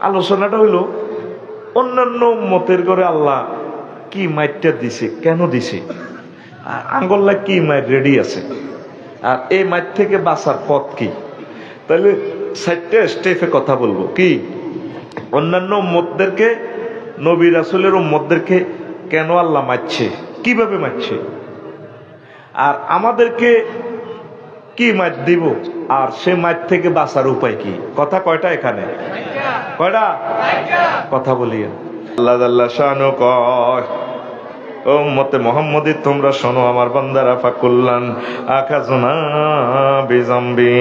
আলোচনাটা হইলো অন্যান্য উম্মতের করে আল্লাহ কি মাইটটা দিছে, কেন দিছে, আঙ্গল্লা কি মাইট রেডি আছে, আর এই মাইট থেকে বাঁচার পথ কি। তাহলে 4টা স্টেপে কথা বলবো। কি অন্যান্য উম্মতদেরকে, নবী রাসূলের উম্মতদেরকে কেন আল্লাহ মারছে, কিভাবে মারছে, আর আমাদেরকে কি মাইট দিব, আর সে মাইট থেকে বাঁচার উপায় কি। কথা কয়টা এখানে? কয়টা কথা বলিয়েন। আল্লাহ আল্লাহ শানু কয়, ও উম্মতে মুহাম্মদী তোমরা শোনো, আমার বান্দারা, ফাকুল্লান আখাযনা বিযামবি,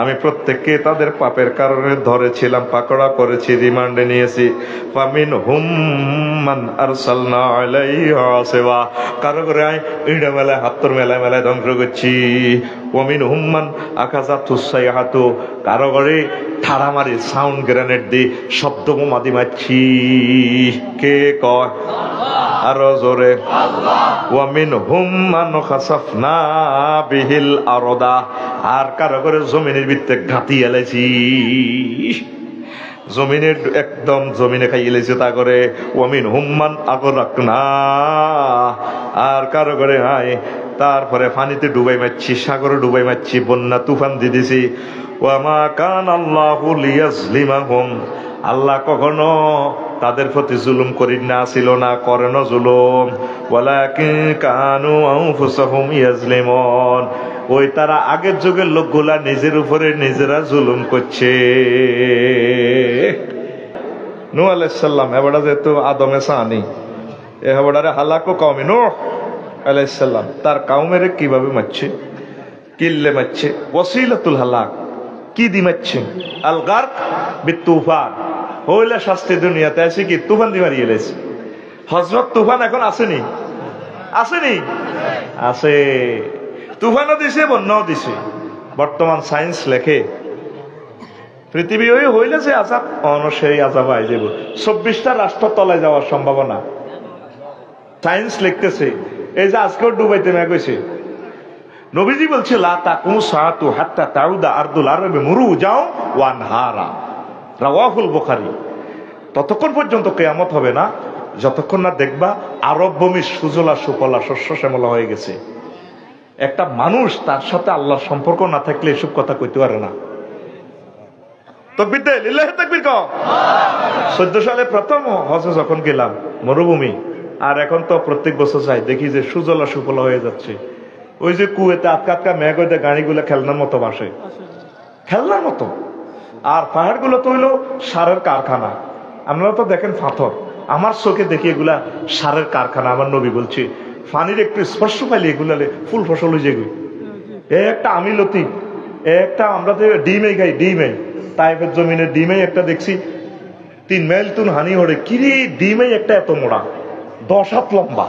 আমি প্রত্যেককে তাদের পাপের কারণে ধরেছিলাম, পাকড়া করেছি, রিমান্ডে নিয়েছি। ফামিনহুম মান আরসালনা আলাইহা হাসিবা, কারো করে ইড়া মেলায় হাত্তর মেলায় মেলায় ধ্বংস করছি। ওয়ামিনহুম মান আখাযাতুস সাইহাতু, কারো করে ঠাড়া মারি, সাউন্ড গ্রেনেড দি, শব্দ বোমা দি মারছি। কে কয়? আরো জোরে। ওয়ামিনহুম মান খাসাফনা বিহিল আরদা, আর কারো করে জমিনের ভিতরে ঘাতি এলাইছি, জমিনের একদম জমিনে খাই এলাইছে তা করে। ওয়ামিনহুম মান আগরাকনা, আর কারো করে তারপরে পানিতে ডুবাই মারছি, সাগরে ডুবাই মারছি, বন্যা তুফান দিয়ে দিছি। ওয়ামা কানা আল্লাহু লিয়াজলিমাহুম, আল্লাহ কখনো তাদের প্রতি জুলুম করেন না, ছিল না, করেন জুলুম। ওয়ালাকিন কানু আনফুসাহুম ইয়াজলিমুন, ওই তারা আগের যুগের লোকগুলা নিজের উপরে নিজেরা জুলুম করছে। নূহ আলাইহিস সালাম এবারে যেহেতু আদমে সানি, এবারে হালাকু কওমি নূহ আলাইহিস সালাম তার কওমের কিভাবে মারছে, কিল্লে মারছে, ওয়াসিলাতুল হালাক কি দি মারছে, আল গারক বিতুফান, হইলে শাস্তি দুনিয়াতে আছে কি তুফান দি মারিয়ে লেছে। হযরত তুফান এখন আসেনি, আসেনি, আছে। তুফানও দিছে, বন্যাও দিছে। বর্তমান সায়েন্স লেখে পৃথিবী ওই হইলে যে আজাব, সেই আজাব আই যাব। 24টা রাষ্ট্র তলায় যাওয়ার সম্ভাবনা সায়েন্স লিখতেছে। এই যে আজকেও ডুবাইতে মেয়ে গেছে, নবীজি বলছে লা তাকুম সাআতু হাত্তা তাউদা আরদুল আরবি মুরুজাও ওয়া আনহারা, রাওয়াহুল বুখারী। ততক্ষণ পর্যন্ত কিয়ামত হবে না যতক্ষণ না দেখবা আরব ভূমি সুজলা সুফলা শস্য শ্যামলা হয়ে গেছে। একটা মানুষ তার সাথে আল্লাহর সম্পর্ক না থাকলে এসব কথা কইতে পারে না। তাকবীর দে, লিল্লাহি তাকবীর কও। 14 সালে প্রথম হজে যখন গেলাম, মরুভূমি, আর এখন তো প্রত্যেক বছর যাই, দেখি যে সুজলা সুফলা হয়ে যাচ্ছে। ওই যে কুয়েতে আটকা আটকা মেঘ হইতে গাড়িগুলো খেলনার মতো বাসে, খেলনার মতো। আর পাহাড়গুলো তো হইলো সারের কারখানা। আপনারা তো দেখেন পাথর, আমার চোখে দেখি এগুলা সারের কারখানা। আমার নবী বলছে পানির একটু স্পর্শ পাইলে এগুলা ফুল ফসল হয়ে যেগুলো। একটা আমিলতি, একটা আমরা যে ডিমে খাই, ডিমে তাইফের জমিনে ডিমে একটা দেখছি 3 মাইল তুন হানি হড়ে, কিরে ডিমে একটা এত মোড়া, 10 হাত লম্বা,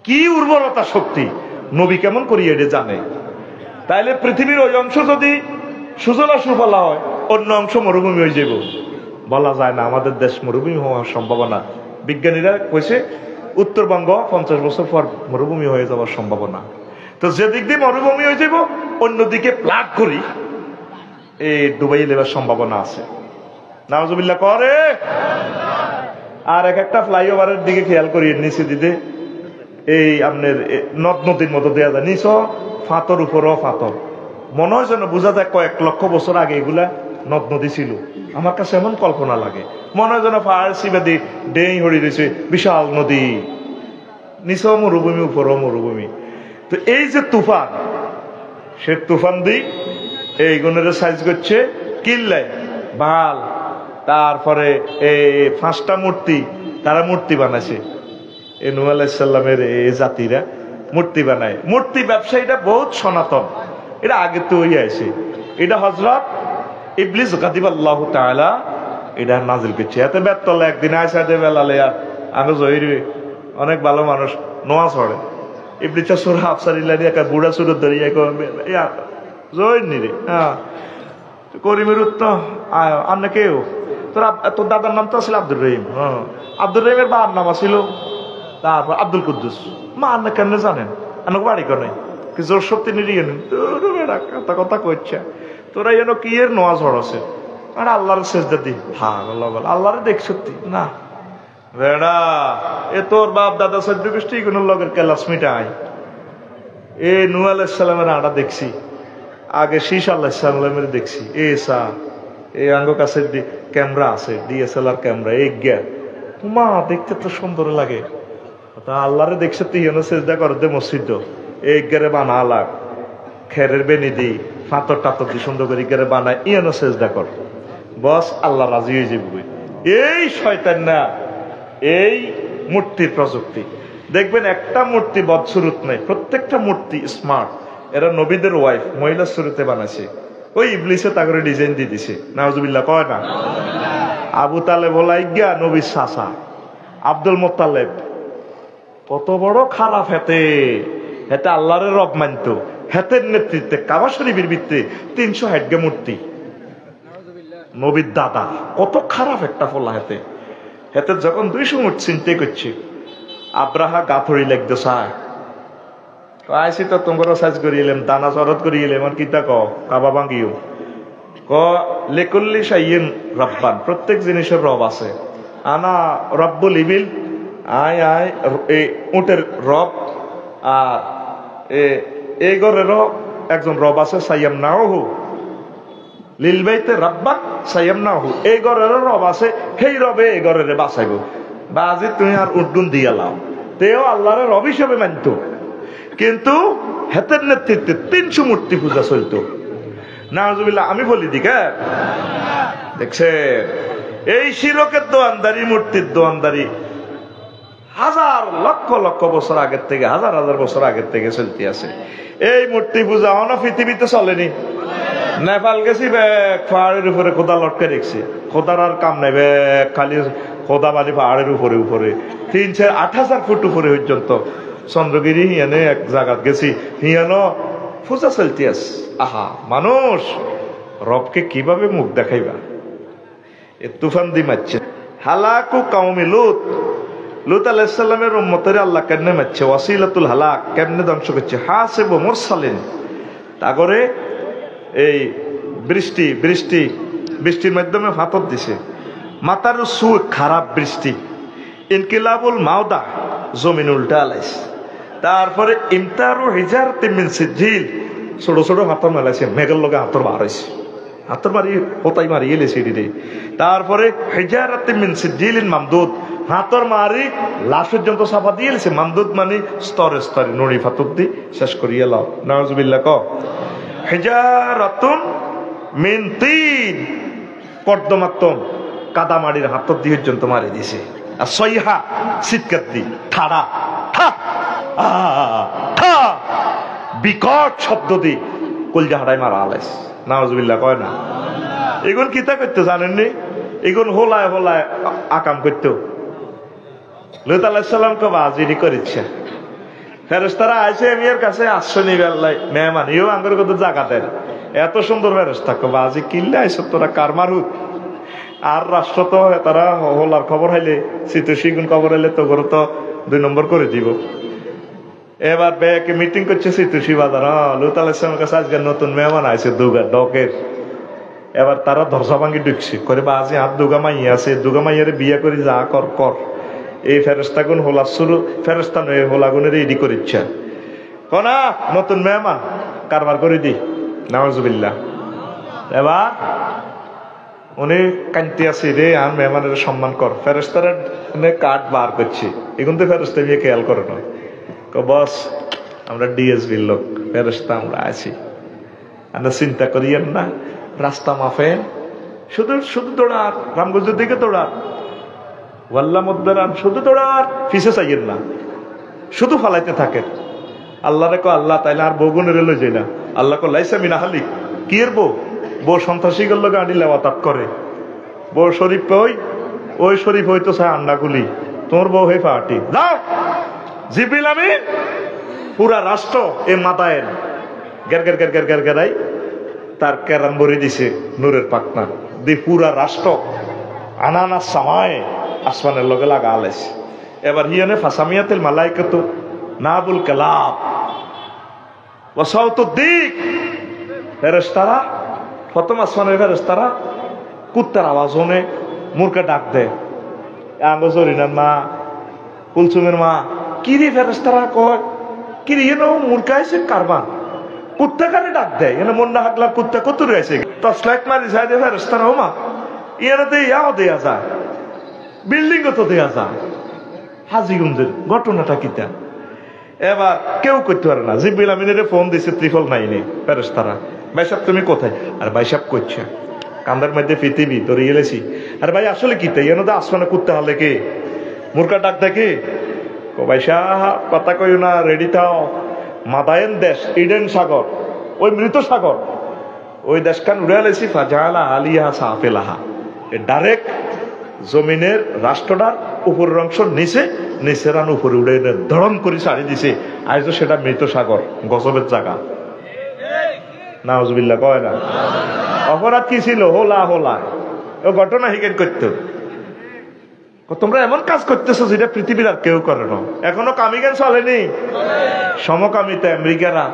কি উর্বরতা শক্তি, নবী কেমন করি এটা জানে। তাইলে পৃথিবীর ওই অংশ যদি সুজলা সুফলা হয়, অন্য অংশ মরুভূমি হয়ে যাব। বলা যায় না আমাদের দেশ মরুভূমি হওয়ার সম্ভাবনা। বিজ্ঞানীরা কইছে উত্তরবঙ্গ 50 বছর পর মরুভূমি হয়ে যাওয়ার সম্ভাবনা। তো যেদিক দিয়ে মরুভূমি হয়ে যাব, অন্যদিকে প্লাগ করি এই ডুবাই লেবার সম্ভাবনা আছে। নাউজুবিল্লাহ করে। আর একটা ফ্লাইওভারের দিকে খেয়াল করি, নিচে দিতে এই আপনার নদ নদীর মতো দেওয়া যায়, নিচ ফাতর উপরও ফাতর, মনে হয় যেন বোঝা যায় কয়েক লক্ষ বছর আগে এগুলা নদ নদী ছিল। আমার কাছে এমন কল্পনা লাগে, মনে হয় যেন ফার্সি বাদী ডেই হড়ি রয়েছে বিশাল নদী, নিচেও মরুভূমি উপরও মরুভূমি। তো এই যে তুফান, সে তুফান দি এই গুণের সাইজ করছে কিল্লাই বাল। তারপরে এই 5টা মূর্তি, তারা মূর্তি বানাইছে। এই নূহ আলাইহিস সালামের এই জাতিরা মূর্তি বানায়। মূর্তি ব্যবসায়ীটা বহুত সনাতন, এটা আগে তো হয়ে আছে। এটা হযরত ইবলিস গাদিবাল্লাহু তাআলা এটা নাজিল করছে। এত বেতলে একদিন আয়সা দে বেলালে আর আগে জহিরবে অনেক ভালো মানুষ নোয়া ছড়ে। ইবলিসা সূরা আফসারিল্লাহি একটা বুড়া সুরত ধরিয়া কবে ইয়া জহির নি রে, হ্যাঁ করিমের উত্তম আন্না কেউ তোর দাদার নাম তো ছিল আব্দুর রহিম। হ্যাঁ, আব্দুর রহিমের বাবার নাম ছিল তারপর আব্দুল কুদ্দুস। মা আন্না কেন জানেন, আন্নাকে বাড়ি করে কি জোর শক্তি নিয়ে নেন কথা কথা কইছে। তোরা যেন কি এর নোয়া ঝড় আছে, আর আল্লাহর সেজদা দি আল্লাহরে দেখ সত্যি না বেড়া এ তোর বাপ দাদা সদ্য গোষ্ঠী কোন লগের কেলাস মিটাই এ নূহ আলাইহিস সালামের আড়া দেখছি আগে শীষ আলাইহিস সালামের দেখছি এ সা এই আঙ্গ কাছে ক্যামেরা আছে ডিএসএলআর ক্যামেরা এই গিয়া মা দেখতে তো সুন্দর লাগে তা আল্লাহরে দেখছে তুই সেজদা কর দে মসজিদ এই গেরে বানা লাগ খেরের বেনি দি ফাতর টাতর দি সুন্দর করে গেরে বানায় ইয়ানো সেজদা কর বস আল্লাহ রাজি হয়ে যাবে এই শয়তান না এই মূর্তির প্রযুক্তি দেখবেন একটা মূর্তি বদসুরুত নেই প্রত্যেকটা মূর্তি স্মার্ট এরা নবীদের ওয়াইফ মহিলা শুরুতে বানাইছে ওই ইবলিসে তা করে ডিজাইন দিয়ে দিছে নাউজুবিল্লাহ কয় না আবু তালেব হলাই গিয়া নবীর চাচা আব্দুল মোত্তালেব কত বড় খারাপ হেতে হেতে আল্লাহরে রব মানত হেতের নেতৃত্বে কাবা শরীফের ভিত্তিতে 300 হেডগে মূর্তি নবীর দাদা কত খারাপ একটা ফলা হেতে হেতে যখন 200 মূর্তি চিন্তা করছে আব্রাহা গাথরি লাগতে চায় আইসি তো তোমার সাজ করিলাম দানা চরত করিলাম আর কিতা কাবা ভাঙ্গিও লেকুল্লি সাইয়েন রব্বান প্রত্যেক জিনিসের রব আছে আনা রব্বুল ইবিল আয় আয় এই উটের রব আর এই ঘরেরও একজন রব আছে সাইয়াম নাহু লিলবাইতে রব্বান সাইয়াম নাহু এই ঘরেরও রব আছে সেই রবে এই ঘরের বাঁচাইব বা আজি তুমি আর উড্ডুন দিয়া লাও তেও আল্লাহরের রব হিসেবে মানত কিন্তু হেতের নেতৃত্বে 300 মূর্তি পূজা চলতো নাউজুবিল্লাহ আমি বলি দিক দেখছে এই শিরকের দোয়ানদারি মূর্তির দোয়ানদারি হাজার লক্ষ লক্ষ বছর আগের থেকে হাজার হাজার বছর আগের থেকে চলতে আছে এই মূর্তি পূজা অন্য পৃথিবীতে চলেনি নেপাল গেছি পাহাড়ের উপরে খোদা লটকে রেখছি খোদার আর কাম নেই খালি খোদা বালি পাহাড়ের উপরে উপরে 3,000-8,000 ফুট উপরে পর্যন্ত চন্দ্রগিরি হিয়ানে এক জায়গা গেছি হিয়ানো পূজা চলতে আছে আহা মানুষ রবকে কিভাবে মুখ দেখাইবা এ তুফান দি মারছে হালাকু কাউমি লুত আলাইহিস সালামের উম্মতের আল্লাহ কেমনে মারছে ওয়াসিলাতুল হালাক কেমনে ধ্বংস করছে হাসিব মুরসালিন তাগরে এই বৃষ্টির মাধ্যমে ফাতর দিছে মাতার সু খারাপ বৃষ্টি ইনকিলাবুল মাওদা জমিন উল্টা আলাইছে তারপরে ইমতারু হিজারতি মিন সিজিল ছোট ছোট হাতর মেলাইছে মেঘের লগে হাতর বার হয়েছে হাতর মারি হোতাই মারি এলেছে এটি তারপরে হিজারতি মিন সিজিলিন মামদুদ হাতর মারি লাশ পর্যন্ত সাফা দিয়ে এলেছে মামদুদ মানে স্তরে স্তরে নড়ি ফাতর দি শেষ করিয়া লাও নাউজুবিল্লাহ ক হিজারাতুন মিন তিন কর্দমাত্তম কাদামাড়ির হাতর দিয়ে পর্যন্ত মারি দিছে আর সইহা শীতকার দি ঠাড়া বিকট শব্দ দি কলজা হারাই মারা আলাইস নাউজুবিল্লাহ কয় না এগুন কিতা করতে জানেননি এগুন হোলায় হোলায় আকাম করতো লুত আলাইহিস সালাম কে বাজিরি করেছে ফেরেশতারা আইছে এর কাছে আসনি বেল্লাই মেহমান ইও আঙ্গুর কত জায়গা দেন এত সুন্দর ফেরেশতা কে বাজি কিল্লে আইছ তোরা কার মারুত আর রাষ্ট্র তো তারা হোলার খবর হাইলে সিতুশিগুন খবর হাইলে তো গরু তো 2 নম্বর করে দিব এবার ব্যাকে মিটিং করছে সিতুশি বাজার লুত আলাইহিস সালামের কাছে আজকে নতুন মেহমান আইছে দুগা ডকের এবার তারা ধরসা ভাঙ্গি ঢুকছে করে বাজি হাত দুগা মাইয়া আছে দুগা মাইয়ারে বিয়া করে যা কর কর এই ফেরেশতাগুন হোলা শুরু ফেরেশতা নয় হোলাগুনের রেডি করিচ্ছে কোনা নতুন মেহমান কারবার করে দি নাউজুবিল্লাহ এবার উনি কান্তি আছে রে আর মেহমানের সম্মান কর ফেরেশতারা কার্ড বার করছে এখন তো ফেরেশতা বিয়ে খেয়াল করে নয় বস আমরা ডিএসবির লোক ফেরেশতা আমরা আছি আমরা চিন্তা করিয়েন না রাস্তা মাফেন শুধু শুধু দৌড়ার রামগঞ্জের দিকে দৌড়ার ওয়াল্লাহ মুদ্দারান শুধু দৌড়ার পিছে চাইয়েন না শুধু ফালাইতে থাকেন আল্লাহ রেখো আল্লাহ তাইলে আর বউগুনের লই যাই না আল্লাহ কো লাইসা মিনা হালিক কি এর বউ সন্ত্রাসী করলো গাড়ি লেওয়াতাপ করে বউ শরীফ ওই শরীফ হইতো চায় আন্ডাগুলি তোর বউ হয়ে পার্টি যাও জিবরিল আমিন পুরা রাষ্ট্র এ মাথায় গের গের গের গের গের গেরাই তার কেরাম ভরে দিছে নূরের পাকনা দি পুরা রাষ্ট্র আনানা সামায় আসমানের লগে লাগা আলাইছে এবার হিয়ানে ফাসামিয়াতিল মালাইকাতু নাবুল কালাব ওয়া সাউতুদ দিক ফেরেশতারা প্রথম আসমানের ফেরেশতারা কুত্তার আওয়াজ শুনে মুরকা ডাক দেয়, আঙ্গ জরিনার মা, কুলসুমের মা, কিরে ফেরেশতারা কয় কিরে এনো মুরকা এসে কারবান কুত্তা কানে ডাক দেয়, এনে মন না হাকলা কুত্তা কত রয়েছে টর্চলাইট মারি যায় দে ফেরেশতারা ও মা ইয়াতে ইয়াও দেয়া যায়, বিল্ডিং তো দেয়া যায়। হাজিগঞ্জের ঘটনাটা কিতা এবার কেউ করতে পারে না। জিব্রিল আমিনের ফোন দিছে 999 ফেরেশতারা, ভাই সাহেব তুমি কোথায়? আর ভাই সাহেব করছে কান্দার মধ্যে পৃথিবী ধরে গেলেছি। আর ভাই আসলে কি তাই এনে তো আসমানে কুত্তা হালে কে মুরকা ডাক দেখে ভাই সাহেব কথা কই না, রেডি থাও, মাদায়েন দেশ ইডেন সাগর, ওই মৃত সাগর, ওই দেশখান উড়ে এলেছি ফাজালা আলিয়া সাফেলাহা, ডাইরেক্ট জমিনের রাষ্ট্রটার উপরের অংশ নিচে, নিচের আন উপরে উড়ে ধরম করে ছাড়ি দিছে। আজ সেটা মৃত সাগর, গজবের জায়গা। নাউজুবিল্লাহ কয় না। অপরাধ কি ছিল? হোলা হোলা ও ঘটনা হিকেন করতো। তোমরা এমন কাজ করতেছো যেটা পৃথিবীর আর কেউ করে না। এখনো কামিগান চলেনি। সমকামিতা আমেরিকারা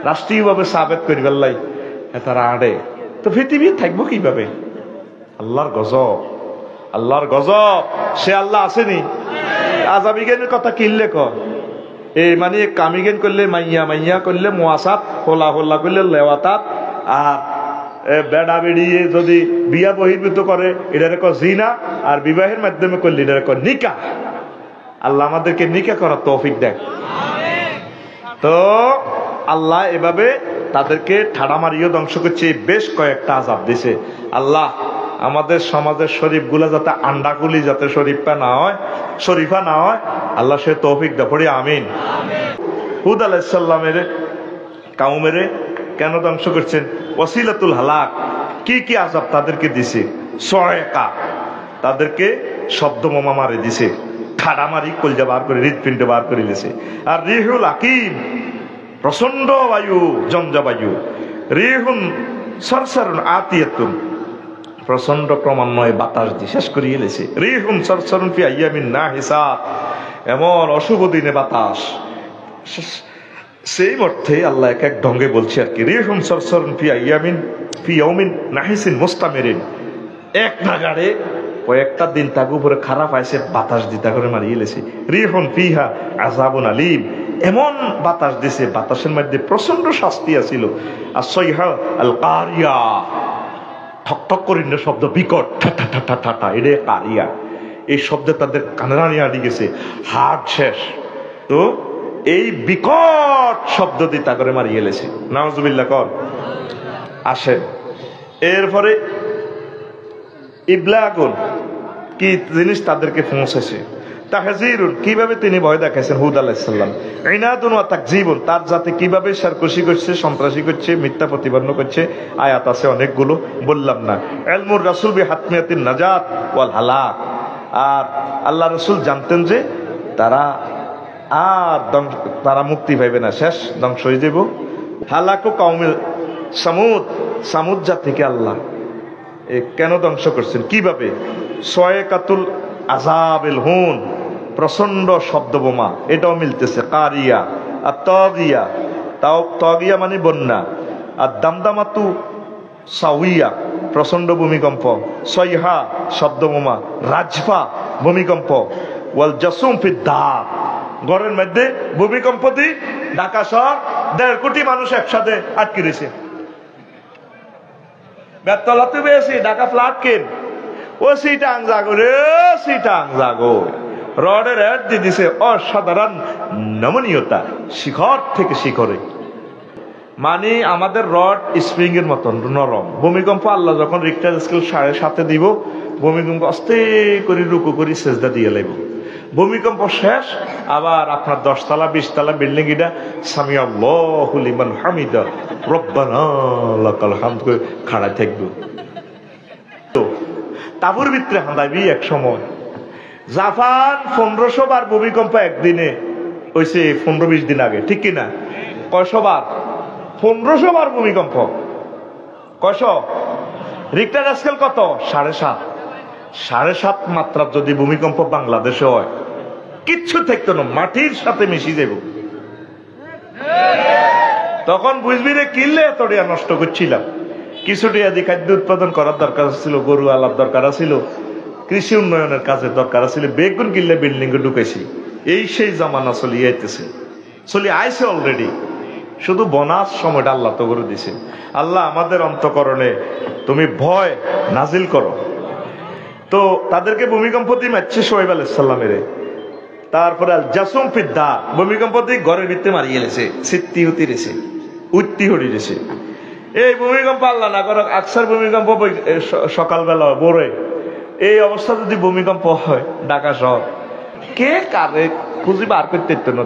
রাষ্ট্রীয়ভাবে সাবেত করি বেল্লাই তারা আড়ে, তো পৃথিবী থাকবো কিভাবে? আল্লাহর গজব, আল্লাহর গজব। সে আল্লাহ আসেনি। আজাবিজ্ঞানের কথা কিনলে ক এই মানে কামিগেন করলে মাইয়া মাইয়া করলে মোয়াসাত, হোলা হোলা করলে লেওয়াতাত, আর বেড়া বেড়িয়ে যদি বিয়া বহির্ভূত করে এটারে ক জিনা, আর বিবাহের মাধ্যমে করলে এটারে ক নিকা। আল্লাহ আমাদেরকে নিকা করার তৌফিক দেয়। তো আল্লাহ এভাবে তাদেরকে ঠাড়া মারিয়ে ধ্বংস করছে, বেশ কয়েকটা আযাব দিছে। আল্লাহ আমাদের সমাজের শরীফ গুলা যাতে আন্ডাগুলি যাতে শরীফা না হয়, শরীফা না হয়, আল্লাহ সে তৌফিক দে পড়ি আমিন। হুদ আলাইহিস সালামের কাউমের কেন ধ্বংস করছেন? ওয়াসিলাতুল হালাক, কি কি আযাব তাদেরকে দিছে? সয়কা, তাদেরকে শব্দ বোমা মারে দিছে, ঠাড়া মারি কলজা বার করে হৃদপিণ্ড বার করে দিছে। আর রিহুল আকিম, প্রচন্ড বায়ু, জমজা বায়ু, রিহুন সরসরুন আতিয়াতুন, প্রচন্ড ক্রমান্বয়ে বাতাস দিয়ে শেষ করিয়ে এলেছে। রিহুন সরসরুন ফি আইয়ামিন নাহিসাত, এমন অশুভ দিনে বাতাস। সেই অর্থে আল্লাহ এক এক ঢঙ্গে বলছে আর কি, রিহুন সরসরুন ফি আইয়ামিন ফি ইয়াউমিন নাহিসিন মুস্তামিরিন, এক নাগাড়ে কয়েকটা দিন তাকে উপরে খারাপ আইসে বাতাস দিতা করে মারিয়ে এলেছে। রিহুন ফিহা আযাবুন আলীম, এমন বাতাস দিছে বাতাসের মধ্যে প্রচন্ড শাস্তি আছিল। আর সয়হা আল কারিয়া, ঠকঠক করি শব্দ, বিকট ঠাটা ঠাটা ঠাটা, এটা কারিয়া। এই শব্দে তাদের কানেরানি আড়ি গেছে, হার্ট শেষ। তো এই বিকট শব্দ দিয়ে তা করে মারিয়ে এলেছে। নাউজুবিল্লাহ কর আসে। এরপরে ইবলাগুন, কি জিনিস তাদেরকে পৌঁছেছে। তাহজিরুন, কিভাবে তিনি ভয় দেখাইছেন হুদ আলাইহিস সালাম। ইনাদুন ওয়া তাকযিবুন, তার জাতি কিভাবে সরকশি করছে, সন্ত্রাসী করছে, মিথ্যা প্রতিপন্ন করছে। আয়াত আছে অনেকগুলো, বললাম না। ইলমুর রাসূল বিহাতমিয়াতিন নাজাত ওয়াল হালাক, আর আল্লাহ রাসূল জানতেন যে তারা মুক্তি পাইবে না, শেষ ধ্বংস হয়ে যাব। হালাকু কওমে সামুদ, সামুদ জাতিকে আল্লাহ কেন ধ্বংস করছেন, কিভাবে? সয়কাতুল আযাবিল হুন, প্রচন্ড শব্দ বোমা, এটাও মিলতেছে। কারিয়া আর তগিয়া, তাও তগিয়া মানে বন্যা। আর দামদামাতু সাউইয়া, প্রচন্ড ভূমিকম্প। সয়হা শব্দ বোমা, রাজফা ভূমিকম্প। ওয়াল জাসুম ফি দার, ঘরের মধ্যে ভূমিকম্প দি ঢাকা শহর 1.5 কোটি মানুষ একসাথে আটকে রয়েছে। বেতলাতে বেশি ঢাকা ফ্ল্যাট কেন ও সিটাং জাগো রে, সিটাং জাগো, রডের হেড দিয়ে দিছে অসাধারণ নমনীয়তা, শিখর থেকে শিখরে। মানে আমাদের রড স্প্রিং এর মতন নরম। ভূমিকম্প আল্লাহ যখন রিক্টার স্কেল 7.5 দিব, ভূমিকম্প আস্তে করে রুকু করে সেজদা দিয়ে লাগবে। ভূমিকম্প শেষ, আবার আপনার 10 তলা 20 তলা বিল্ডিং, এটা সামি আল্লাহু লিমান হামিদা রব্বানা লাকাল হামদ করে খাড়া থাকবে। তো তাবুর ভিতরে হাঁদাইবি এক সময়। জাপান 1500 বার ভূমিকম্প একদিনে হয়েছে, 15-20 দিন আগে, ঠিক কিনা? কয়শো বার? 1500 বার ভূমিকম্প। কয়শো? রিক্টার স্কেল কত? 7.5। 7.5 মাত্রার যদি ভূমিকম্প বাংলাদেশে হয়, কিচ্ছু থাকতো না, মাটির সাথে মিশি যাব। তখন বুঝবি রে কিনলে এতটা নষ্ট করছিলাম। কিছুটি আদি খাদ্য উৎপাদন করার দরকার ছিল, গরু আলার দরকার ছিল, কৃষি উন্নয়নের কাজের দরকার ছিল, বেগুন কিনলে বিল্ডিং এ ঢুকেছি। এই সেই জামানা চলিয়ে আইতেছে, চলি আইছে অলরেডি। শুধু বনাস সময়টা আল্লাহ তো করে দিছে। আল্লাহ আমাদের অন্তঃকরণে তুমি ভয় নাজিল করো। তো তাদেরকে ভূমিকম্প দিয়ে মারছে সোহাইব আলাইহিস সালামের। তারপরে আল জাসুম ফিদ্দা, ভূমিকম্প দিয়ে ঘরের ভিতরে মারিয়ে গেছে, সিত্তি হতি রেছে, উত্তি হরি রেছে। এই ভূমিকম্প আল্লাহ না করো, আকসার ভূমিকম্প সকালবেলা ভোরে। এই অবস্থা যদি ভূমিকম্প হয় ঢাকা শহর, কে কারে খুঁজি বার করতে না।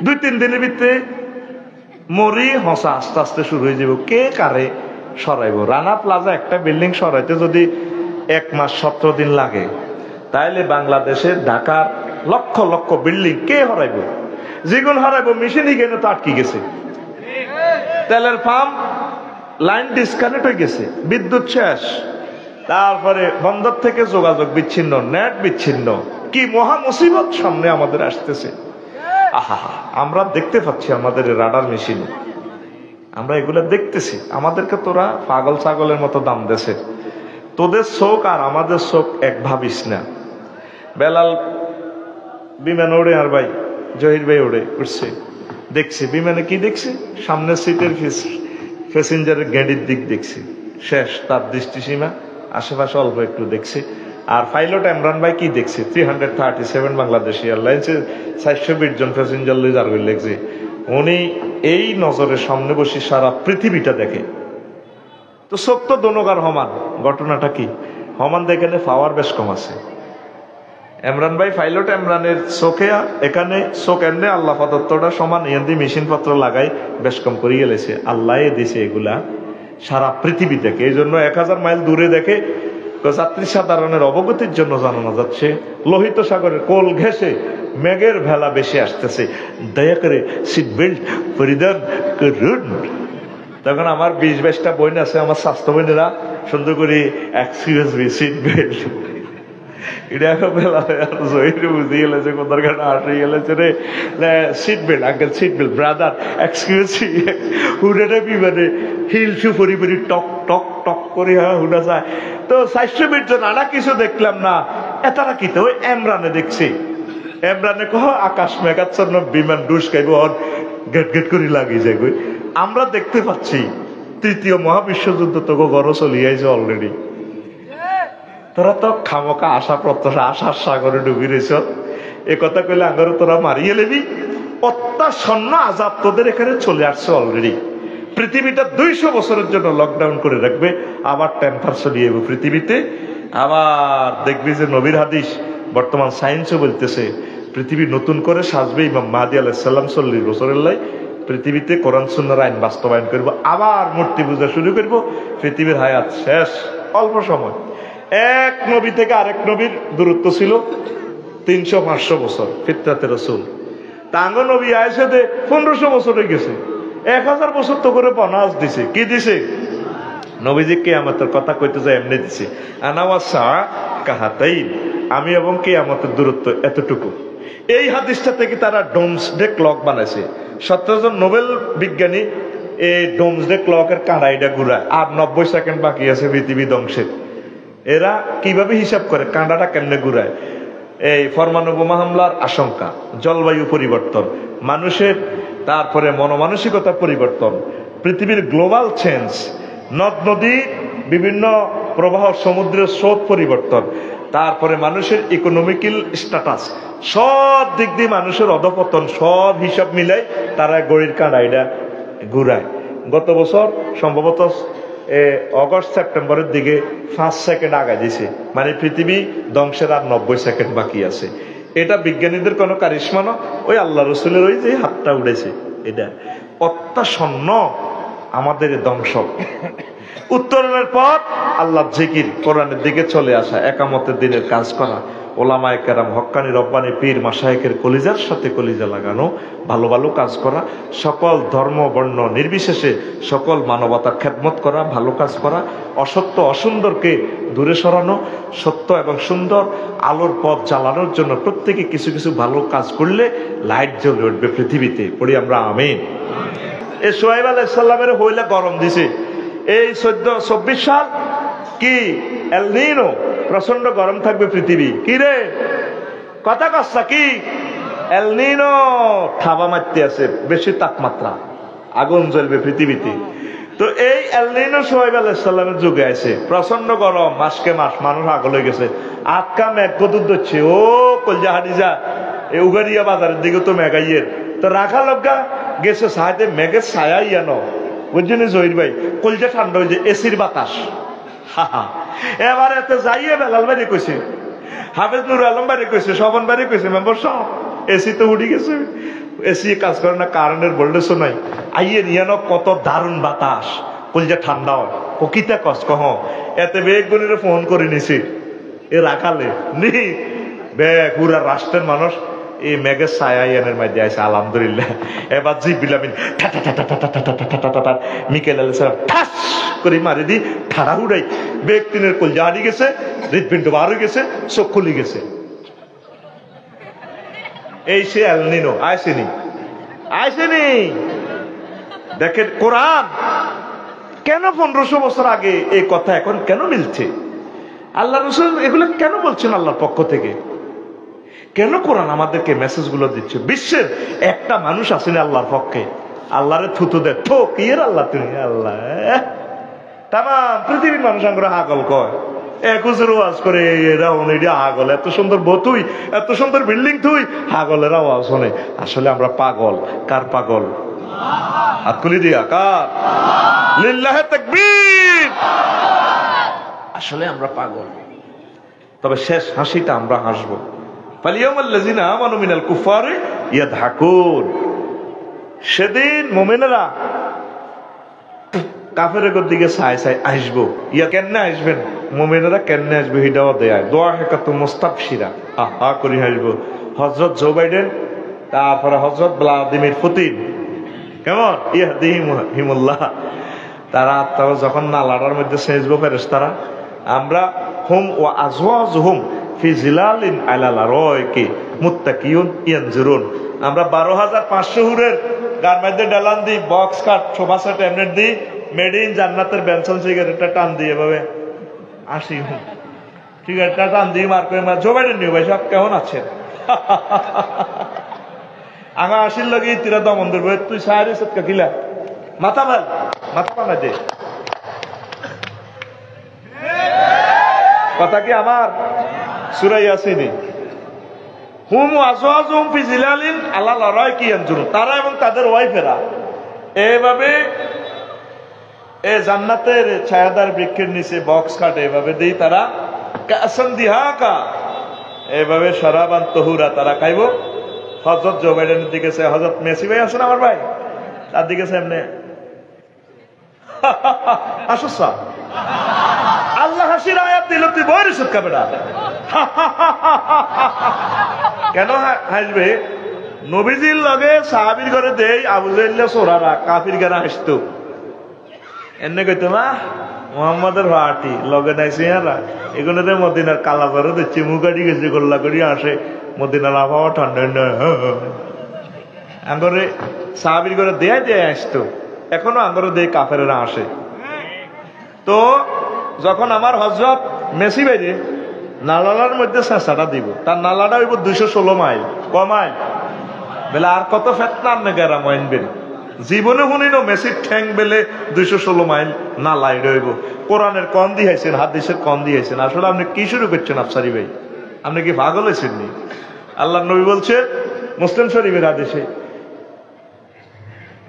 2-3 দিনের ভিতরে মরি হসা আস্তে আস্তে শুরু হয়ে যাব। কে কারে সরাইব? রানা প্লাজা একটা বিল্ডিং সরাইতে যদি 1 মাস 17 দিন লাগে, তাইলে বাংলাদেশের ঢাকার লক্ষ লক্ষ বিল্ডিং কে হরাইব? যেগুন হারাইব মেশিনই কেন তো আটকে গেছে, তেলের পাম্প লাইন ডিসকানেক্ট হয়ে গেছে, বিদ্যুৎ শেষ, তারপরে বন্দর থেকে যোগাযোগ বিচ্ছিন্ন, নেট বিচ্ছিন্ন। কি মহা মুসিবত সামনে আমাদের আসতেছে। আহা, আমরা দেখতে পাচ্ছি আমাদের রাডার মেশিন, আমরা এগুলো দেখতেছি। আমাদেরকে তোরা পাগল ছাগলের মতো দাম দেছে। তোদের চোখ আর আমাদের চোখ এক ভাবিস না। বেলাল বিমান ওড়ে, আর ভাই জহির ভাই উঠছে, দেখছি বিমানে কি দেখছি, সামনের সিটের প্যাসেঞ্জারের গেঁডির দিক দেখছি, শেষ তার দৃষ্টিসীমা, আশেপাশে অল্প একটু দেখছি। আর পাইলট ইমরান ভাই কি দেখছি, 337 বাংলাদেশ এয়ারলাইন্সের 420 জন প্যাসেঞ্জার লই যার লেগছে। উনি এই নজরের সামনে বসে সারা পৃথিবীটা দেখে। তো চোখ তো দোনোগার সমান। ঘটনাটা কি? সমান দেখেনে পাওয়ার বেশ কম আছে। ইমরান ভাই পাইলট ইমরানের চোখে এখানে চোখ এমনি আল্লাহ পদত্বটা সমান, এমনি মেশিন পত্র লাগাই বেশ কম করে গেলেছে। আল্লাহ দিছে এগুলা সারা পৃথিবী দেখে। এই জন্য 1000 মাইল দূরে দেখে। যাত্রী সাধারণের অবগতির জন্য জানানো যাচ্ছে, লোহিত সাগরের কোল ঘেঁষে মেঘের ভেলা বেশি আসতেছে, দয়া করে সিট বেল্ট পরিধান করুন। তখন আমার 20-22টা বোন আছে, আমার স্বাস্থ্য বোনেরা সুন্দর করে এক্সকিউজ মি সিট বেল্ট। এটা এখন বেলা জহিরে বুঝে গেলেছে, কোথার কাছে আসে গেলেছে রে, seat belt uncle, seat belt brother, excuse me. হুডাটা বিমানে হিল শু পরি পরি টক টক টক করে হুডা যায়। তো 420 জন আনা কিছু দেখলাম না, এতারা কি তো ওই এমরানে দেখছি। এমরানে কহ আকাশ মেঘাচ্ছন্ন বিমান ডুস খাইব, গেট গেট করে লাগিয়ে যায়। আমরা দেখতে পাচ্ছি 3য় মহাবিশ্বযুদ্ধ তো গড় চলিয়েছে অলরেডি। তোরা তো খামকা আশা প্রত্যাশা আশার সাগরে ডুবি রয়েছ। এ কথা কইলে আঙ্গরে তোরা মারিয়ে লেবি। অত্যাসন্ন আজাব তোদের এখানে চলে আসছে অলরেডি। পৃথিবীটা 200 বছরের জন্য লকডাউন করে রাখবে, আবার টেম্পার চলিয়ে পৃথিবীতে। আবার দেখবি যে নবীর হাদিস, বর্তমান সায়েন্সও বলতেছে পৃথিবী নতুন করে সাজবে। ইমাম মাহদী আলাইহিস সালাম 40 বছরের লাই পৃথিবীতে কোরআন সুন্নাহর আইন বাস্তবায়ন করব, আবার মূর্তি পূজা শুরু করব। পৃথিবীর হায়াত শেষ অল্প সময়। এক নবী থেকে আরেক নবীর দূরত্ব ছিল 300-500 বছর। ফিতরাতে রাসূল তাঙ্গ নবী আয়েছে 1500 বছর হয়ে গেছে। 1000 বছর তো করে বনাস দিছে। কি দিছে? নবীজি কিয়ামতের কথা কইতে যায় এমনি দিছে, আনা ওয়া সা কাহাতাইন, আমি এবং কিয়ামতের দূরত্ব এতটুকু। এই হাদিসটা থেকে তারা ডোমসডে ক্লক বানাইছে। 17 জন নোবেল বিজ্ঞানী এই ডোমসডে ক্লকের কাঁড়াইটা ঘুরায়, আর 90 সেকেন্ড বাকি আছে পৃথিবী ধ্বংসের। এরা কিভাবে হিসাব করে কাঁটাটা কেমনে ঘুরায়? এই পরমাণু বোমা হামলার আশঙ্কা, জলবায়ু পরিবর্তন, মানুষের তারপরে মনোমানসিকতা পরিবর্তন, পৃথিবীর গ্লোবাল চেঞ্জ, নদ নদী বিভিন্ন প্রবাহ, সমুদ্রের স্রোত পরিবর্তন, তারপরে মানুষের ইকোনমিক্যাল স্ট্যাটাস, সব দিক দিয়ে মানুষের অধপতন, সব হিসাব মিলাই তারা গড়ির কাঁড়াইটা ঘুরায়। গত বছর সম্ভবত অগস্ট সেপ্টেম্বরের দিকে 5 সেকেন্ড আগায় দিছে, মানে পৃথিবী ধ্বংসের আর 90 সেকেন্ড বাকি আছে। এটা বিজ্ঞানীদের কোনো কারিশমা না, ওই আল্লাহ রসুলের ওই যে হাতটা উড়েছে। এটা অত্যাসন্ন আমাদের ধ্বংস। উত্তরণের পর আল্লাহ জিকির, কোরআনের দিকে চলে আসা, একামতের দিনের কাজ করা, ওলামায়ে কেরাম, হক্কানি রব্বানি পীর মাশায়েখের কলিজার সাথে কলিজা লাগানো, ভালো ভালো কাজ করা, সকল ধর্ম বর্ণ নির্বিশেষে সকল মানবতার খেদমত করা, ভালো কাজ করা, অসত্য অসুন্দরকে দূরে সরানো, সত্য এবং সুন্দর আলোর পথ জ্বালানোর জন্য প্রত্যেকে কিছু কিছু ভালো কাজ করলে লাইট জ্বলে উঠবে পৃথিবীতে। পড়ি আমরা আমিন। এই সোহাইব আলাইহিস সালামের হইলে গরম দিছে, এই 24 সাল কি এল নিনো, প্রচন্ড গরম থাকবে পৃথিবী। কি রে কথা কচ্ছা কি এল নিনো, থাবা মারতে আছে, বেশি তাপমাত্রা, আগুন জ্বলবে পৃথিবীতে। তো এই এল নিনো সোহাইব আলাইহিস সালামের যুগে আছে, প্রচন্ড গরম, মাসকে মাস মানুষ আগল হয়ে গেছে। আটকা মেঘ কদুর ধরছে, ও কলজা হাডিজা এই উগারিয়া বাজারের দিকে তো মেঘাইয়ের তো রাখা লগা গেছে সাহায্যে মেঘের ছায়া ইয়ানো, বুঝছেন জহির ভাই, কলজা ঠান্ডা হয়ে যায়, এসির বাতাস। এবার এতে যাইয়ে বেলাল বাড়ি কইছে, হাফেজ নুর আলম বাড়ি কইছে, স্বপন বাড়ি কইছে, মেম্বার সব এসি তো উঠে গেছে, এসি কাজ করে না, কারেন্টের ভোল্টেজও নাই। আইয়ে নিয়ানো কত দারুণ বাতাস, কলজা ঠান্ডা হয়। কিতা কষ্ট কহ এতে বেগ গণিরে ফোন করে নিছি এ রাখালে নি বেগ পুরা রাষ্ট্রের মানুষ এই মেঘের ছায়া ইয়ানের মধ্যে আছে আলহামদুলিল্লাহ। এবার জিবিলামিন মিকেল আলী সাহেব ঠাস করে মারি দি ঠাড়া উড়াই, বেগ তিনের কলজা হারিয়ে গেছে, হৃদপিণ্ড বার হয়ে গেছে, চোখ খুলে গেছে। এই সে এল নিনো আইসেনি, আইসেনি। দেখেন কোরআন কেন 1500 বছর আগে এই কথা এখন কেন মিলছে? আল্লাহ রাসূল এগুলো কেন বলছেন আল্লাহর পক্ষ থেকে? কেন কোরআন আমাদেরকে মেসেজ গুলো দিচ্ছে? বিশ্বের একটা মানুষ আসেনি আল্লাহর পক্ষে, আল্লাহরে থুতু দে থো কি এর আল্লাহ, তুমি আল্লাহ। তাম পৃথিবীর মানুষ আমরা হাগল কয়, একুশের ওয়াজ করে এরা অনেক হাগল, এত সুন্দর বতুই, এত সুন্দর বিল্ডিং তুই, হাগলের আওয়াজ শোনে। আসলে আমরা পাগল। কার পাগল? হাতকুলি দিয়া কার? লিল্লাহে তাকবীর। আসলে আমরা পাগল, তবে শেষ হাসিটা আমরা হাসবো। ফালিয়ামাল্লাযিনা আমানু মিনাল কুফারি ইয়াদহাকুন। সেদিন মুমিনেরা কাফেরের দিকে ছাই ছাই আসবো। ইয়া কেমনে আসবেন মুমিনেরা, কেমনে আসবে হিদাও দেয়, দোয়া হেকাতু মুস্তাবশিরা, হা করি আসবো। হযরত জো বাইডেন, তারপরে হযরত ভ্লাদিমির পুতিন, কেমন ইয়াহদিহিমুল্লাহ, তারা যখন নালাটার মধ্যে সেজবো ফেরেশতারা, আমরা হুম ওয়া আজওয়াজুহুম ফি জিলালিন আলাল আরাইকি মুত্তাকিউন ইয়ানজুরুন। আমরা 12,500 হুরের গার মধ্যে ডালান দিই, বক্স কাট সোফা সেট এমনেট দিই, মেড ইন জান্নাতের বেনসন সিগারেটটা টান দিয়ে এভাবে আসি, সিগারেটটা টান দিয়ে মার করে মার জো বাইডেন নিউ ভাই সব কেমন আছেন? আগা আসির লগে তিরা দমন ধরবো, তুই সাহারি সৎকা কিলা মাথা ভাল মাথা পানা দে। কথা কি আমার? সূরা ইয়াসিন, হুম আজওয়াজুহুম ফি জিলালিন আলাল আরাইকি ইয়ানজুরুন, তারা এবং তাদের ওয়াইফেরা এইভাবে এই জান্নাতের ছায়াদার বৃক্ষের নিচে বক্স কাটে, এভাবে দেই তারা কাসান দিহাকা, এইভাবে শরাবান তহুরা তারা খাইব। হযরত জো বাইডেনের দিকে সে, হযরত মেসি ভাই আছেন আমার ভাই, তার দিকে সে এমনি আসুসা আল্লাহ হাসির আয়াত দিল, তুই বইরে সুৎকা বেটা কেন হাসবে? নবীজির লগে সাহাবীর ঘরে দেই আবু জাহেল সোরারা কাফির গানা হাসতো, এনে কইতো মা মোহাম্মদের ভাটি লগে নাইছে এরা, এগুলো মদিনার কালাবারও দিচ্ছে, মুগাড়ি গেছে গোল্লা করি আসে, মদিনার আবহাওয়া ঠান্ডা নয়, আঙ্গরে সাহাবীর ঘরে দেয় দেয় আসতো, এখনো আঙ্গরে দেয় কাফেরেরা আসে। তো যখন আমার হযরত মেসি বাইরে নালালার মধ্যে চেঁচাটা দিব, তার নালাটা হইব 216 মাইল, কমাইল বেলে আর কত ফেতনা আপনি গেরা মাইনবেন, জীবনে শুনিল মেসির ঠ্যাং বেলে 216 মাইল নালাই রইব। কোরআনের কন দিয়েছেন, হাদিসের কন দিয়েছেন, আসলে আপনি কি শুরু করছেন আফসারি ভাই? আপনি কি পাগল হয়েছেন নি? আল্লাহ নবী বলছে মুসলিম শরীফের হাদিসে,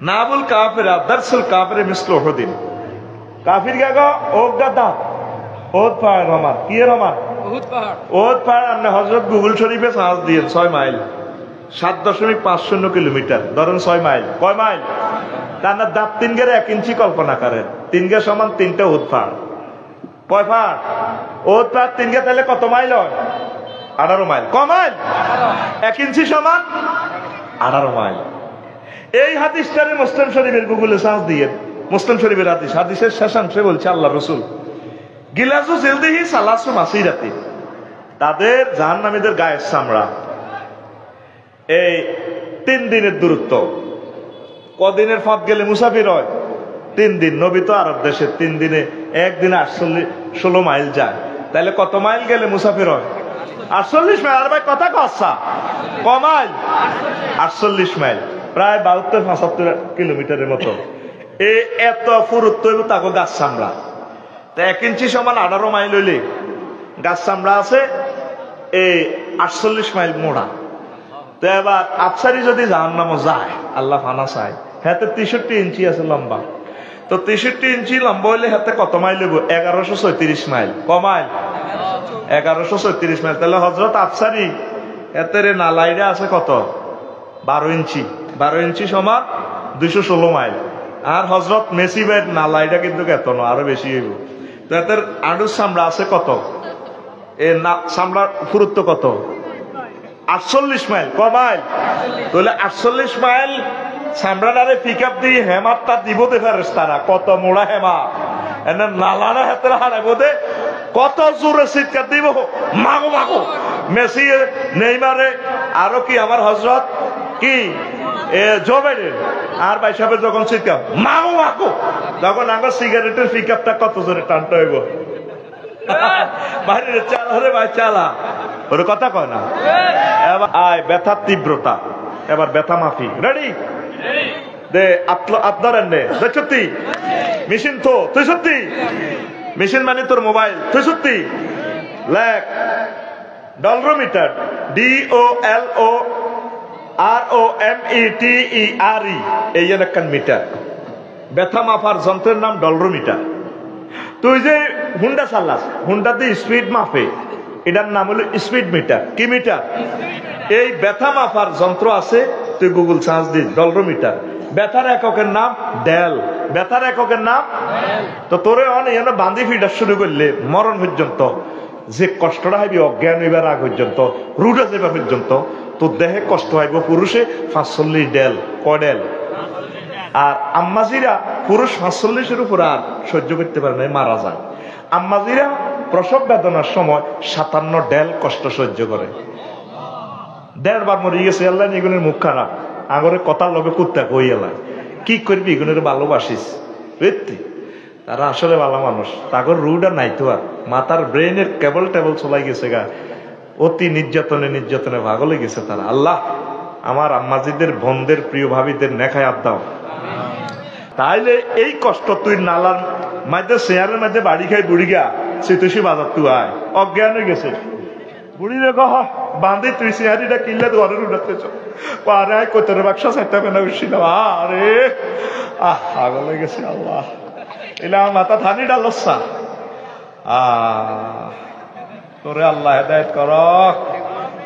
নাবুল কাফেরা দারসুল কাফেরে মিসলু উহুদিন, কাফির গাগা ওক দাদা ওদ পাহাড় রমান, কি রমান? ওদ পাহাড়। আপনি হযরত গুগল শরীফে সার্চ দিয়েন 6 মাইল, 7.50 কিলোমিটার, ধরেন 6 মাইল, কয় মাইল? তার না দাঁত 3 গের 1 ইঞ্চি কল্পনা করেন, 3 গে সমান 3টা ওদ পাহাড়, কয় পাহাড়? ওদ পাহাড় 3 গে তাহলে কত মাইল হয়? 18 মাইল। ক মাইল? 1 ইঞ্চি সমান 18 মাইল। এই হাদিসটারে মুসলিম শরীফের গুগলে সার্চ দিয়েন, মুসলিম শরীফের হাদিস, হাদিসের শেষাংশে বলছে আল্লাহ রাসূল গিলাসু জিলদিহি সালাসু মাসিরাতি, তাদের জাহান্নামীদের গায়ের চামড়া এই 3 দিনের দূরত্ব। কদিনের পথ গেলে মুসাফির হয়? 3 দিন। নবী তো আরব দেশে 3 দিনে, একদিনে 16 মাইল যায়। তাহলে কত মাইল গেলে মুসাফির হয়? 48 মাইল। আর ভাই কথা কচ্ছা ক মাইল? 48 মাইল, প্রায় 72-75 কিলোমিটারের মতো। এত ফুরুত্ব হইব তাকে গাছ চামড়া। তা 1 ইঞ্চি সমান 18 মাইল হইলে গাছ চামড়া আছে 48 মাইল মোড়া। তো এবার আফসারি যদি জাহান্নামে যায়, আল্লাহ ফানা চায়, হাতে 63 ইঞ্চি আছে লম্বা। তো 63 ইঞ্চি লম্বা হইলে হাতে কত মাইল হইব? 1134 মাইল। ক মাইল? 1134 মাইল। তাহলে হযরত আফসারি এতের নালাইরা আছে কত? 12 ইঞ্চি। 12 ইঞ্চি সমান 216 মাইল। আর হযরত মেসি ভাইয়ের নালাইটা কিন্তু এত না, আরো বেশি হইব। তো এতের আডুর চামড়া আছে কত? চামড়ার পুরুত্ব কত? 48 মাইল। ক মাইল? তাহলে 48 মাইল চামড়াটারে পিক আপ দিয়ে হেমারটা দিব দে ফেরেশতারা। কত মোড়া হেমা, এনে নালানা হাতের হারাইব দে, কত জোরে চিৎকার দিব, মাগো মাগো। মেসি, নেইমারে, আরো কি আমার হযরত কি জো বাইডেন আর ভাই সাহেব যখন চিৎকার মাগো মাগো, তখন আমার সিগারেটের পিক আপটা কত জোরে টানতে হইব। বাইরে চালা রে ভাই চালা, ওর কথা কয় না। এবার আয় ব্যথার তীব্রতা, এবার ব্যথা মাফি। রেডি? দে আপনার সত্যি মেশিন তো তুই সত্যি মেশিন মানে তোর মোবাইল, তুই সত্যি লেখ ডলরোমিটার, DOLOROMETER, এই একখান মিটার, ব্যথা মাপার যন্ত্রের নাম ডলরোমিটার। তুই যে হুন্ডা চালাস, হুন্ডা দিয়ে স্পিড মাপে, এটার নাম হলো স্পিড মিটার। কি মিটার? এই ব্যথা মাপার যন্ত্র আছে, তুই গুগল সার্চ দিস ডলরোমিটার। ব্যথার এককের নাম ডেল। ব্যথার এককের নাম। তো তোরে অনেক বান্ধি ফিটা শুরু করলে মরণ পর্যন্ত যে কষ্টটা হইবি, অজ্ঞান হইবার আগ পর্যন্ত, রুডা যাবা পর্যন্ত তোর দেহে কষ্ট হইব। পুরুষে 45 ডেল। কডেল? আর আম্মাজিরা পুরুষ 45-এর উপর আর সহ্য করতে পারে না, মারা যায়। আম্মাজিরা প্রসব বেদনার সময় 57 ডেল কষ্ট সহ্য করে। 1.5 বার মরে গেছে। আল্লাহ এগুনের মুখ খারাপ, আগরে কথার লগে কুত্তা কই এলাই কি করবি, এগুনের ভালোবাসিস। বুঝতি তারা আসলে ভালো মানুষ, তাগর রুডা নাই তো আর, মাথার ব্রেনের কেবল টেবল চলাই গেছে গা, অতি নির্যাতনে ভাগলে গেছে তারা। আল্লাহ আমার আম্মাজিদের, বোনদের, প্রিয় ভাবিদের নেখায় আপ দাও। তাইলে এই কষ্ট তুই নালার মাঝে শেয়ারের মাঝে বাড়ি খাই বুড়ি গা সিতুসি বাজার তুই আয়, অজ্ঞান হয়ে গেছে বুড়ি রে কহ বাঁধে তুই শেয়ারিটা কিনলে ঘরের উঠাতে চারে আয় কোতরে বাক্সা চারটা পেনা উঠছিল। আরে আগল হয়ে গেছে। আল্লাহ এলে আমার মাথা ধানি ডালসা। তোরে আল্লাহ হেদায়ত কর,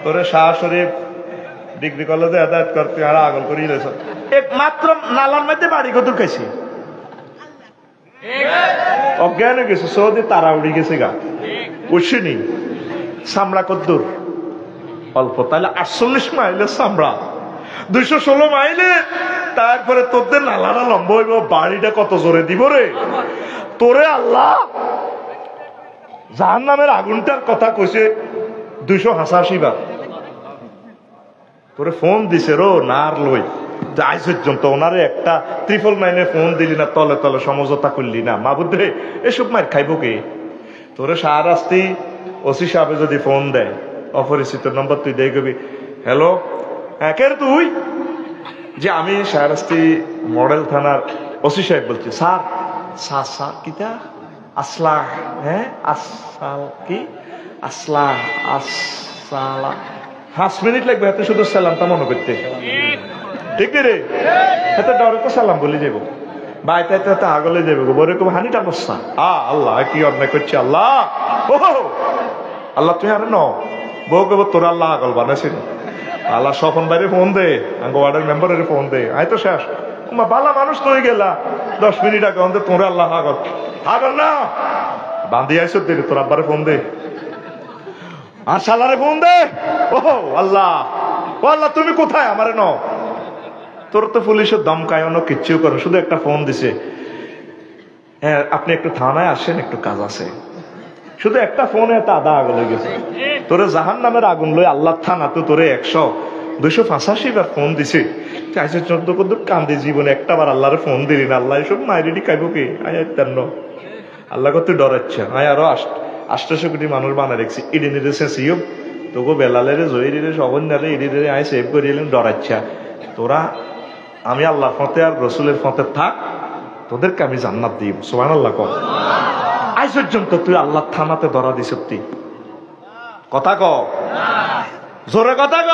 তোরে শাহ শরীফ ডিগ্রি কলেজে হেদায়ত কর, তুই আর আগল করি একমাত্র নালার মধ্যে বাড়ি কদুর খাইছি, অজ্ঞান হয়ে গেছে। সৌদি তারা উড়ি গেছে গা, উঠিনি। চামড়া কদ্দুর? অল্প। তাহলে 48 মাইলের চামড়া, 216 মাইলে। তারপরে তোদের নালাটা লম্বা হইব, বাড়িটা কত জোরে দিব রে তোরে। আল্লাহ জাহান্নামের আগুনটার কথা কইছে 288 বার। তোরে ফোন দিছে রো নার লই আজ পর্যন্ত ওনারে একটা 999 ফোন দিলি না, তলে তলে সমঝোতা করলি না। মাবুদরে এসব মার খাইব কে? তোরে শাহরাস্তি ওসি সাহেব যদি ফোন দেয়, অপরিচিত নম্বর, তুই দেখবি হ্যালো, হ্যাঁ কে তুই? যে আমি শাহরাস্তি মডেল থানার ওসি সাহেব বলছি। স্যার স্যার স্যার কিতা আসলা? হ্যাঁ আসসাল কি আসলা? আসসালা 5 মিনিট লাগবে হাতে শুধু সালামটা মনে করতে, ঠিক রে? হাতে ডরে তো সালাম বলে যাবো, বাইতে হাতে আগলে যাবে গো, বরকম হানিটা বসা। আল্লাহ কি অন্যায় করছি। আল্লাহ ও আল্লাহ তুই আরে ন বউ কেব তোর আল্লাহ আগল বানাইছিল। আল্লাহ স্বপন বাইরে ফোন দে, আঙ্গ ওয়ার্ডের মেম্বারের ফোন দে, আয় তো শেষ। বালা মানুষ তুই গেলা 10 মিনিট আগে অন্তে তোর আল্লাহ আগল আগল না বান্ধি আইস দে, তোর আব্বারে ফোন দে, আর শালারে ফোন দে। ও আল্লাহ, ও আল্লাহ তুমি কোথায়? আমারে ন তোর তো পুলিশের দমকায় অন্য কিচ্ছু করে, শুধু একটা ফোন দিছে, হ্যাঁ আপনি একটু থানায় আসেন, একটু কাজ আছে। শুধু একটা ফোনে তা আদা আগুন হয়ে গেছে। তোরে জাহান নামের আগুন লই আল্লাহ থানা তো তোরে 100-285 বার ফোন দিছে, 414 কত কান্দি জীবনে একটাবার আল্লাহরে ফোন দিলি না, আল্লাহ এসব মাইরেডি খাইব কি? আল্লাহ কত ডরাচ্ছে। আরো 800 কোটি মানুষ বানা রেখেছি, ইডি নিরে শেষিও তোকে বেলালেরে জহিরে সবন্যারে ইডিরে আয় সেভ করে এলেন ডরাচ্ছা। তোরা আমি আল্লাহর পথে আর রসুলের পথে থাক, তোদেরকে আমি জান্নাত দিব। সুবহানাল্লাহ কম আজ পর্যন্ত তুই আল্লাহ থানাতে ধরা দিস তুই কথা ক, জোরে কথা ক।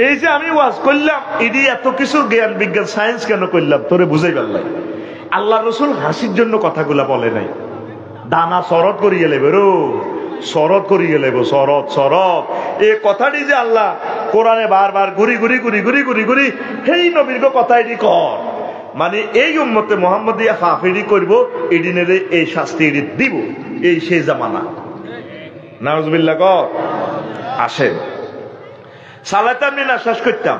এই যে আমি ওয়াজ করলাম, এটি এত কিছু জ্ঞান বিজ্ঞান সায়েন্স কেন করলাম তোরে বুঝাই পারলাই। আল্লাহ রসুল হাসির জন্য কথাগুলা বলে নাই, দানা শরৎ করিয়ে লেবে রো, শরৎ করিয়ে লেব, শরৎ শরৎ। এই কথাটি যে আল্লাহ কোরআনে বারবার ঘুরি ঘুরি ঘুরি ঘুরি ঘুরি ঘুরি সেই নবীর কথা এটি কর, মানে এই উম্মতে মোহাম্মদিয়া ফাফিরি করবো, এদিনের এই শাস্তি এটি দিব, এই সেই জামানা। নাউজুবিল্লাহ ক আসেন। সালাতে আমি না শেষ করতাম।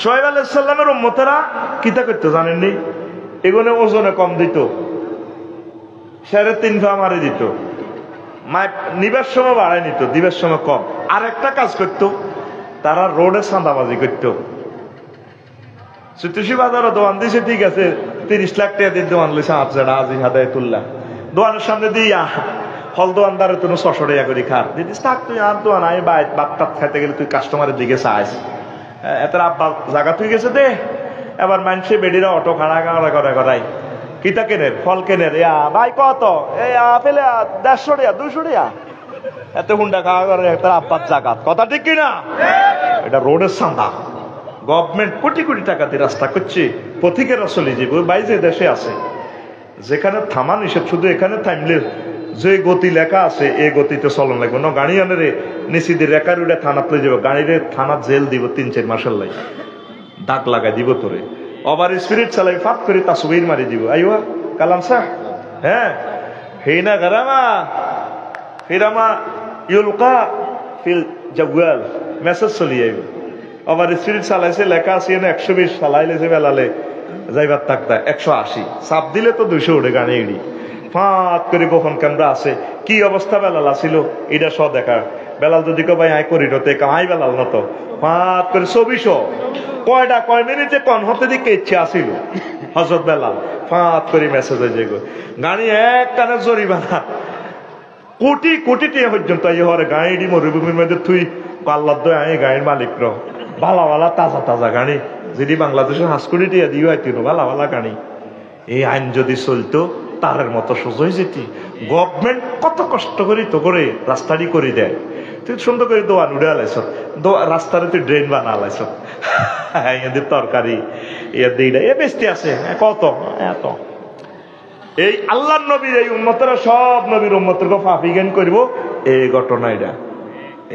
সোহেব আলাইহিস সালামের উম্মতেরা কিতা করতো জানেননি? এগুলো ওজনে কম দিত, 3.5 পা মারি দিত, নিবার সময় বাড়াই নিত, দিবার সময় কম। আর একটা কাজ করতো, তারা রোডে চাঁদাবাজি করতো। সুতুষি বাজারও দোয়ান দিছে, ঠিক আছে 30 লাখ টাকা দিয়ে দোয়ান লইছে, আপসারা আজি হাদায় তুললা দোয়ানের সামনে দিয়া ফল দোয়ানদারে তুমি 600 টাকা করে খার দিদিস, থাক তুই আর দোয়ান আমি বাপ টাপ খাইতে গেলে তুই কাস্টমারের দিকে চাইস, এত আব্বা জায়গা তুই গেছে দে। এবার মানুষে বেডিরা অটো খাড়া খাড়া করে করাই কিতা কেনের, ফল কেনের, ভাই কত এই আপেলে 150 টাকা 200 টাকা, এত হুন্ডা খাওয়া করে একটা আব্বার জাগাত, কথা ঠিক কিনা? এটা রোডের চাঁদা। গভর্নমেন্ট কোটি কোটি টাকা দিয়ে রাস্তা করছে, পথিকের আসলে যে বাইরে দেশে আছে যেখানে থামা নিষেধ, শুধু এখানে থামলে যে গতি লেখা আছে এই গতিতে চলন লাগবে না। গাড়ি আনে নিচি দিয়ে রেকার উঠে থানাত লই যাবো, গাড়িরে থানাত জেল দিব 3-4 মাসের লাই, দাগ লাগাই দিব তোরে। ওভার স্পিরিট চালাই ফাট করে তাসবির মারি দিব। আইওয়া কালাম সাহ, হ্যাঁ হেনা গারামা ফিরামা ইউলকা ফিল জাওয়াল মেসেজ চলি আইব। ওভার স্পিরিট চালাইছে, লেখা আছে 120 চালাইলেছে বেলালে যাইবার থাকতা 180, চাপ দিলে তো 200 উঠে গাড়ি এড়ি ফাঁত করে গোপন ক্যামেরা আছে। কি অবস্থা বেলাল আসিল এটা সব দেখা। বেলাল যদি ভাই আয় করি নতে কামাই বেলাল না তো ফাঁত করে 2400 কয় মিনিটে কন হতে দিকে ইচ্ছে আসিল হজরত বেলাল ফাঁত করে মেসেজ হয়ে যায় গাড়ি এক কানে জরিমানা কোটি কোটি টাকা পর্যন্ত হরে গাড়ি মরুভূমির মধ্যে তুই আল্লাহ দয় আয় গাড়ির মালিক র ভালা ভালা তাজা তাজা গাড়ি যদি বাংলাদেশের 5 কোটি টাকা দিয়ে হয় তিন ভালা ভালা গাড়ি। এই আইন যদি চলতো তারের মতো সোজই যেতি। গভর্নমেন্ট কত কষ্ট করি তো করে রাস্তাটি করে দেয়, তুই সুন্দর করে দোয়ান উড়ে আলাইছ, রাস্তারে তুই ড্রেন বানা আলাইছ, এদের তরকারি এর দিটা এ বেশি আছে কত এত। এই আল্লাহর নবীর এই উম্মতেরা সব নবীর উম্মতের ফাফি জ্ঞান করবো এই ঘটনা। এটা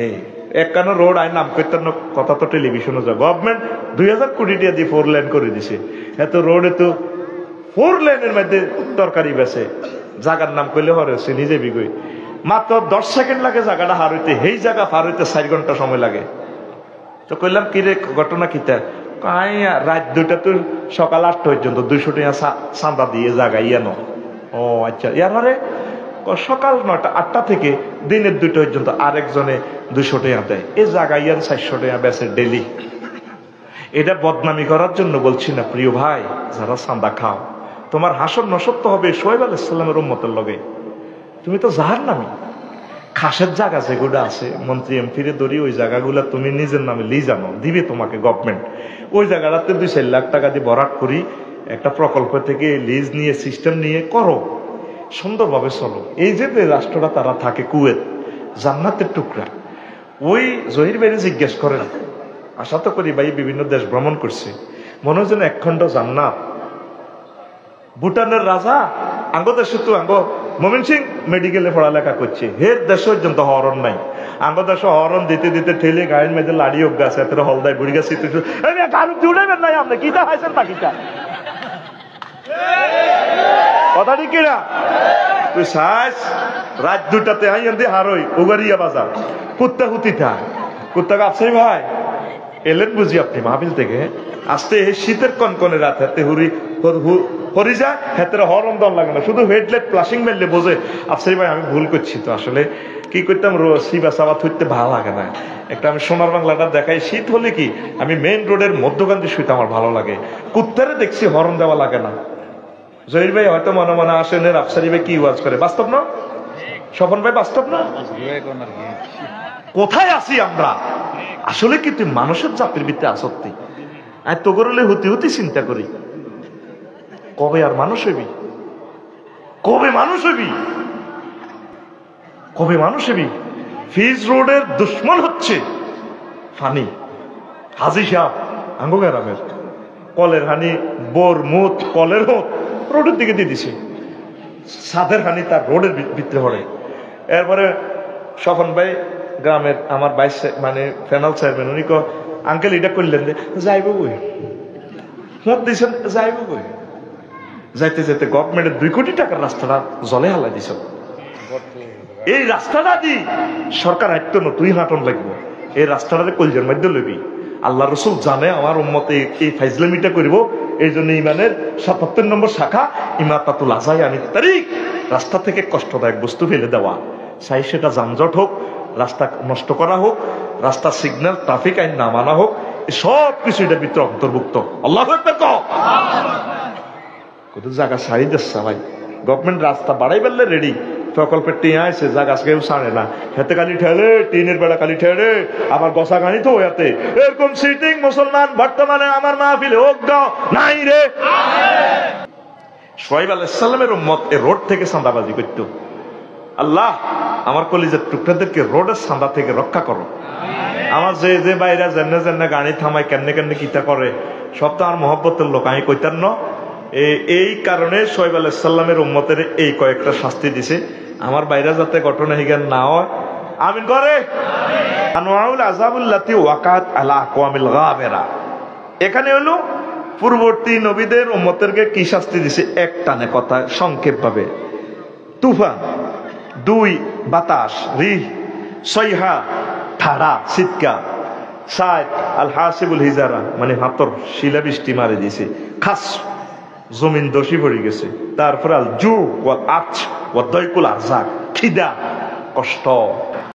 এই একখানো রোড আইন নাম করতেন কথা তো টেলিভিশনে যা গভর্নমেন্ট 2000 কোটি টাকা দিয়ে 4 লেন করে দিছে। এত রোডে তো 4 লেনের মধ্যে তরকারি বেছে, জায়গার নাম করলে হরে সে নিজে বিগই মাত্র 10 সেকেন্ড লাগে জায়গাটা হার হইতে, সেই জায়গা পার হইতে 4 ঘন্টা সময় লাগে। তো কইলাম কিরে ঘটনা কিতা, রাত 2টা তো সকাল 8টা পর্যন্ত 200 টাকা চাঁদা দিয়ে জায়গা ইয়ানো। ও আচ্ছা, ইয়ার মানে সকাল 9টা 8টা থেকে দিনের 2টা পর্যন্ত আরেকজনে 200 টাকা দেয়, এই জায়গা ইয়ান 400 টাকা বেচে ডেলি। এটা বদনামি করার জন্য বলছি না প্রিয় ভাই, যারা চাঁদা খাও তোমার হাসর নসত্ব হবে সোহেব আলাইহিস সালামের উম্মতের লগে। তুমি তো জাহান্নামী। খাসের জায়গা যেগুলো আছে মন্ত্রী এমপিরে ধরি ওই জায়গাগুলো তুমি নিজের নামে লি জানো দিবে তোমাকে গভর্নমেন্ট। ওই জায়গাটাতে 2-4 লাখ টাকা দিয়ে বরাদ করি একটা প্রকল্প থেকে লিজ নিয়ে সিস্টেম নিয়ে করো, সুন্দরভাবে চলো। এই যে রাষ্ট্রটা তারা থাকে কুয়েত, জান্নাতের টুকরা। ওই জহির ভাইরে জিজ্ঞেস করেন, আশা তো করি ভাই বিভিন্ন দেশ ভ্রমণ করছে, মনে হয় যেন 1 খণ্ড জান্নাত। ভুটানের রাজা আঙ্গ দেশে তো আঙ্গ মমিন সিং মেডিকেলে পড়ালেখা করছে, হের দেশ পর্যন্ত হরণ নাই। আঙ্গ দেশে হরণ দিতে দিতে ঠেলে গায়ের মেয়েদের লাড়ি অভ্যাস, এত হলদায় বুড়ি গেছে জুড়েবেন নাই আপনি কিতা খাইছেন তা কিতা কথা ঠিক কিনা? তুই সাইস রাত 2টাতে আইন্দি হারই উগারিয়া বাজার কুত্তা হুতি থা কুত্তা গাছাই ভাই এলেন বুঝি আপনি মাহফিল থেকে আসতে শীতের কনকনে রাত হাতে হুরি হরি যায় হেতের হরন দল লাগে না, শুধু হেডলাইট ফ্লাশিং মারলে বোঝে আফসারি ভাই আমি ভুল করছি। তো আসলে কি করতাম, সিবা সাবা থুইতে ভালো লাগে না। একটা আমি সোনার বাংলাটা দেখাই, শীত হলে কি আমি মেইন রোডের মধ্যখান শুইতে আমার ভালো লাগে। কুত্তারে দেখছি হরন দেওয়া লাগে না। জহির ভাই হয়তো মনে মনে আসেন আফসারি ভাই কি ওয়াজ করে, বাস্তব না? স্বপন ভাই বাস্তব না? কোথায় আছি আমরা? আসলে কি তুই মানুষের জাতির ভিত্তি আসক্তি? আর তো করলে হতে হতে চিন্তা করি কবে আর মানুষ হবি, কবে মানুষ হবি, কবে মানুষ হবি? ফিজ রোডের দুশ্মন হচ্ছে ফানি হাজি সাহ আঙ্গো গ্রামের কলের হানি বোর মুত কলের হোক রোডের দিকে দিয়ে দিছে, সাদের হানি তার রোডের ভিতরে পড়ে। এরপরে স্বপন ভাই গ্রামের আমার ভাইস মানে ফেনাল চেয়ারম্যান, উনি কো আঙ্কেল এটা করলেন যে যাইব বই মত দিয়েছেন, যাইব বই যাইতে যেতে গভর্নমেন্টের 2 কোটি টাকার রাস্তাটা জলে হালাই দিছ। এই রাস্তাটা দি সরকার একটু তুই হাঁটন লাগবো, এই রাস্তাটাতে কলজের মধ্যে লবি। আল্লাহ রসুল জানে আমার উম্মতে এই ফাইজলামিটা করবো, এই জন্য ইমানের 77 নম্বর শাখা ইমাতাতুল আজাই আনিত তারিক, রাস্তা থেকে কষ্টদায়ক বস্তু ফেলে দেওয়া, চাই সেটা যানজট হোক, রাস্তা নষ্ট করা হোক, রাস্তার সিগন্যাল ট্রাফিক আইন না মানা হোক, সব কিছু এটার ভিতরে অন্তর্ভুক্ত। আল্লাহু আকবার কও। কত জায়গা সারি দিচ্ছে ভাই, গভর্নমেন্ট রাস্তা বাড়াই বেললে রেডি, প্রকল্পের টিয়া আছে জায়গা কেউ ছাড়ে না, হেতে খালি ঠেলে টিনের বেলা খালি ঠেলে, আবার গসা গানি তো এতে এরকম সিটিং মুসলমান বর্তমানে আমার মাহফিলে অজ্ঞ নাই রে। শুআয়ব আলাইহিস সালামের উম্মত এই রোড থেকে চাঁদাবাজি করত। আল্লাহ আমার কলিজার টুকরাদেরকে রোডের চাঁদা থেকে রক্ষা করো। আমার যে যে বাইরা জেনে জেনে গাড়ি থামায় কেমনে কেমনে কিতা করে, সব তো আর মহব্বতের লোক, আমি কইতাম না। এই কারণে শুআয়ব আলাইহিস সালামের উম্মতের এই কয়েকটা শাস্তি দিছে, আমার বাইরা যাতে ঘটনা হিগান না হয়। আমিন করে। আনওয়াউল আযাবুল্লাতী ওয়াকাত আলা আকওয়ামিল গাবিরা, এখানে হলো পূর্ববর্তী নবীদের উম্মতেরকে কি শাস্তি দিছে এক টানে কথা সংক্ষেপ ভাবে। তুফান, 2 বাতাস রিহ, সয়হা ঠাড়া চিৎকার, 7 আল হাসিবুল হিজারা মানে হাতর শিলা বৃষ্টি মারি দিছে, খাস জমিন দোষী পড়ে গেছে, তারপর আল জু ওয়াল আচ ওয়া দাইকুল আরজাক খিদা কষ্ট,